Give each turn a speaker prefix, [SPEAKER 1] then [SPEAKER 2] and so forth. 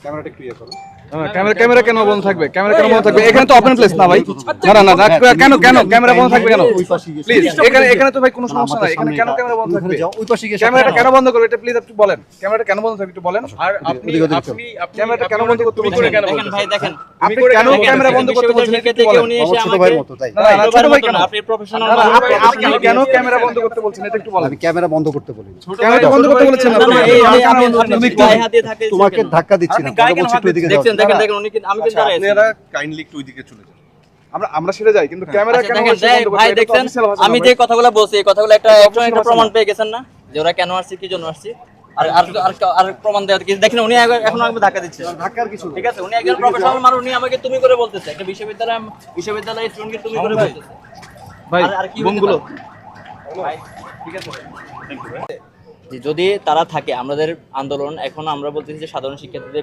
[SPEAKER 1] ক্যামেরাটা ক্লিয়ার করো।
[SPEAKER 2] ক্যামেরা কেন বন্ধ থাকবে? ক্যামেরা কেন বন্ধ থাকবে? এখানে তো ওপেন প্লেস না ভাই। না না না, কেন কেন ক্যামেরা বন্ধ থাকবে কেন? প্লিজ, এখানে তো ভাই কোনো সমস্যা নাই। এখানে কেন ক্যামেরা বন্ধ থাকবে?
[SPEAKER 1] ওই পাশে গিয়ে
[SPEAKER 2] ক্যামেরাটা কেন বন্ধ করবে এটা প্লিজ একটু বলেন। ক্যামেরাটা কেন বন্ধ থাকবে একটু বলেন।
[SPEAKER 3] আর আপনি
[SPEAKER 2] ক্যামেরাটা কেন বন্ধ করতে বলছেন?
[SPEAKER 4] দেখেন ভাই দেখেন,
[SPEAKER 2] আপনি কেন ক্যামেরা বন্ধ করতে বলছেন একটু বলেন।
[SPEAKER 4] উনি এসে
[SPEAKER 1] ছোট
[SPEAKER 4] আমাকে
[SPEAKER 1] ভাইয়ের মতো তাই।
[SPEAKER 2] না না, ছোট ভাই কেন?
[SPEAKER 4] আপনি প্রফেশনাল
[SPEAKER 2] আপনি কেন ক্যামেরা বন্ধ করতে বলছেন এটা একটু বলেন।
[SPEAKER 1] আমি ক্যামেরা বন্ধ করতে বলিনি।
[SPEAKER 2] ক্যামেরাটা বন্ধ করতে বলেছেন না।
[SPEAKER 4] তুমি গায়ে হাত দিয়ে থাকে
[SPEAKER 1] তোমাকে ধাক্কা দিচ্ছি না, কথা বলছি একটু এদিকে যাও।
[SPEAKER 4] দেখছেন দেখেন দেখেন উনি আমি কিন্তু দাঁড়াই আছি।
[SPEAKER 3] আপনারা কাইন্ডলি একটু ওইদিকে চলে যান।
[SPEAKER 2] আমরা সেটা যাই কিন্তু ক্যামেরা
[SPEAKER 4] আচ্ছা,
[SPEAKER 2] কেন
[SPEAKER 4] দেখেন,
[SPEAKER 2] বন্ধ করতে
[SPEAKER 4] ভাই
[SPEAKER 2] বলছেন?
[SPEAKER 4] দেখছেন আমি যে কথাগুলো বলছি এই কথাগুলো একটা প্রমাণ পেয়ে গেছেন না যে ওরা কেন আসছে কি জন্য আসছে আর আর আর প্রমাণ দেওয়া কি দেখেন উনি এখন আমাকে ধাক্কা দিচ্ছে
[SPEAKER 1] ধাক্কার কিছু
[SPEAKER 4] ঠিক আছে উনি একজন প্রফেশনাল মানুষ উনি আমাকে তুমি করে বলতেছে একটা বিশ্ববিদ্যালয়ের স্টুডেন্টকে তুমি করে বলতেছে
[SPEAKER 2] ভাই
[SPEAKER 4] আর কি
[SPEAKER 2] বোমগুলো
[SPEAKER 4] ভাই ঠিক আছে যদি তারা থাকে আমাদের আন্দোলন এখন আমরা বলতেছি যে সাধারণ শিক্ষার্থীদের